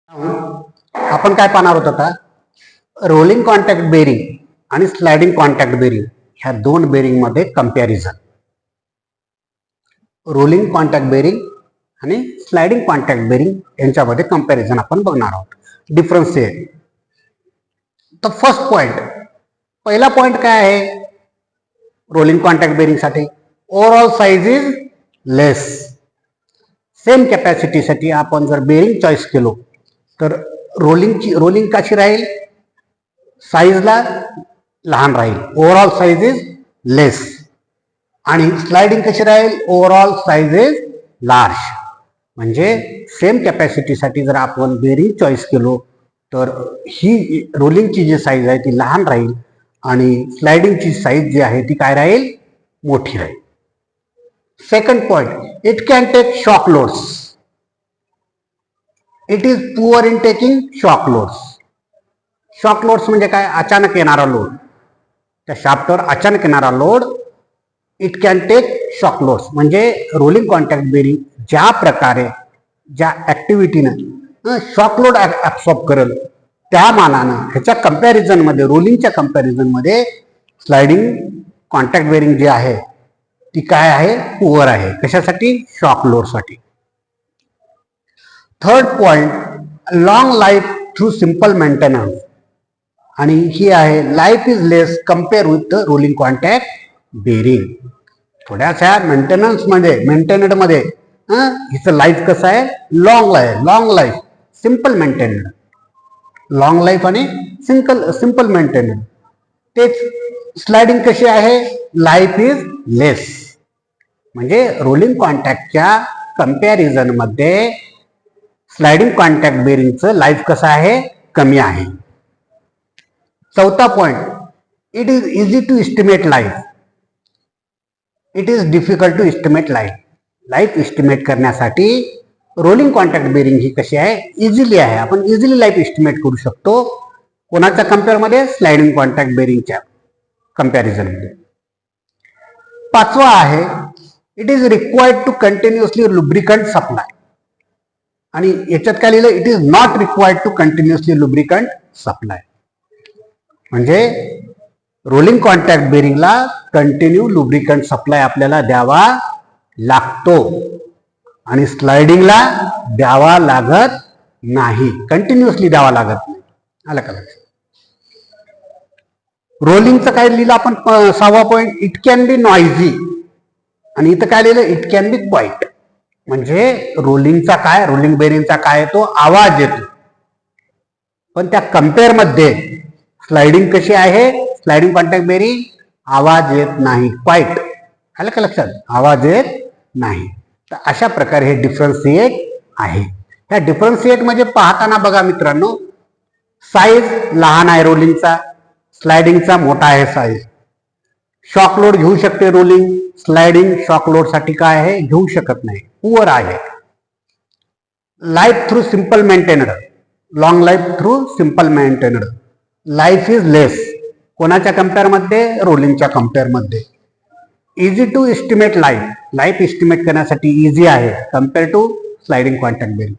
आपण काय पाहणार होतो आता रोलिंग कॉन्टॅक्ट बेरिंग आणि स्लायडिंग कॉन्टॅक्ट बेरिंग ह्या दोन बेरिंग मध्ये कंपॅरिझन. रोलिंग कॉन्टॅक्ट बेरिंग आणि स्लायडिंग कॉन्टॅक्ट बेरिंग यांच्यामध्ये कंपॅरिझन आपण बघणार आहोत. डिफरन्शिएट. तर फर्स्ट पॉइंट, पहिला पॉइंट काय आहे रोलिंग कॉन्टॅक्ट बेरिंग साठी? Overall size is less. Same कॅपॅसिटीसाठी आपण जर बेरिंग चॉईस केलो तर रोलिंग कशी राहील? साईजला लहान राहील, ओव्हरऑल साइज इज लेस. आणि स्लायडिंग कशी राहील? Overall size is large. म्हणजे सेम कॅपॅसिटीसाठी जर आपण बेरिंग चॉईस केलो तर ही रोलिंगची जी साईज आहे ती लहान राहील आणि स्लायडिंगची साईज जी आहे ती काय राहील? मोठी राहील. Second point, it can take shock loads. It is poor in taking shock loads. Shock loads म्हणजे काय? अचानक येणारा लोड. त्या शाफ्टवर अचानक येणारा load it can take shock loads. म्हणजे रोलिंग कॉन्टॅक्ट बेरिंग ज्या प्रकारे ज्या ऍक्टिव्हिटीनं शॉक लोड ऍब्सॉर्ब करेल त्या मानानं ह्याच्या कंपॅरिझन मध्ये, रोलिंगच्या कंपॅरिझन मध्ये स्लायडिंग कॉन्टॅक्ट बेरिंग जी आहे ती काय आहे? पुअर आहे. कशासाठी? शॉक लोडसाठी. Third point, long life through simple maintenance. आणि ही आहे life is less compare with the rolling contact bearing. थोड्याशा मेंटेनड मध्ये हिचं लाईफ कसं आहे? Long life, simple maintained. Long life आणि सिंपल मेंटेनड. तेच स्लायडिंग कशी आहे? Life is less. म्हणजे रोलिंग कॉन्टॅक्टच्या कंपॅरिझन मध्ये स्लायडिंग कॉन्टॅक्ट बेरिंगचं लाईफ कसं आहे? कमी आहे. चौथा point, it is easy to estimate life. It is difficult to estimate life. Life estimate करण्यासाठी रोलिंग कॉन्टॅक्ट बेरिंग ही कशी आहे? इझिली आहे. आपण इझिली लाईफ एस्टिमेट करू शकतो. कोणाच्या कंपेअरमध्ये? स्लायडिंग कॉन्टॅक्ट बेरिंगच्या कंपॅरिझन मध्ये. पाचवा आहे, it is required to continuously lubricant supply. आणि याच्यात काय लिहिलं? It is not required to continuously lubricant supply. म्हणजे रोलिंग कॉन्टॅक्ट बेरिंगला कंटिन्यू लुब्रिकंट सप्लाय आपल्याला द्यावा लागतो आणि स्लायडिंगला द्यावा लागत नाही. कंटिन्युअसली द्यावा लागत नाही. आलं का लक्षात? रोलिंगचं काय लिहिलं आपण? 6वा point, it can be noisy. आणि इथं काय लिहिलं? It can be quiet. म्हणजे रोलिंगचा काय? रोलिंग बेरिंगचा काय येतो? आवाज येतो. पण त्या कंपेअर मध्ये स्लायडिंग कशी आहे? स्लायडिंग कॉन्टॅक्ट बेरिंग आवाज येत नाही. क्वाईट. आलं का लक्षात? आवाज येत नाही. तर अशा प्रकारे हे डिफरन्शिएट आहे. ह्या डिफरन्शिएट म्हणजे पाहताना बघा मित्रांनो, साईज लहान आहे रोलिंगचा, स्लायडिंगचा मोठा आहे साईज. शॉक लोड घेऊ शकते रोलिंग, स्लायडिंग शॉक लोड साठी काय आहे? घेऊ शकत नाही, पुअर आहे. Life through simple maintained, long life through simple maintained. Life is less. कोणाच्या कंपेअर मध्ये? रोलिंगच्या कंपेअर मध्ये. Easy to estimate life. Life estimate करण्यासाठी इझी आहे compare to sliding contact bearing.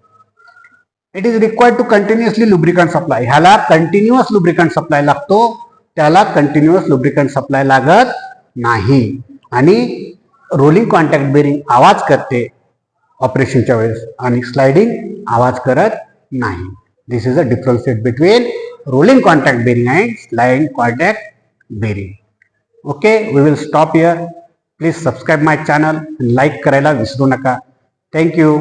It is required to continuously lubricant supply. ह्याला continuous lubricant supply लागतो, त्याला continuous lubricant supply लागत नाही. आणि रोलिंग कॉन्टॅक्ट बेरिंग आवाज करते ऑपरेशनच्या वेळेस आणि स्लायडिंग आवाज करत नाही. This is a differentiate between rolling contact bearing and sliding contact bearing. Okay, we will stop here. Please subscribe my channel, like करायला विसरू नका. थँक्यू.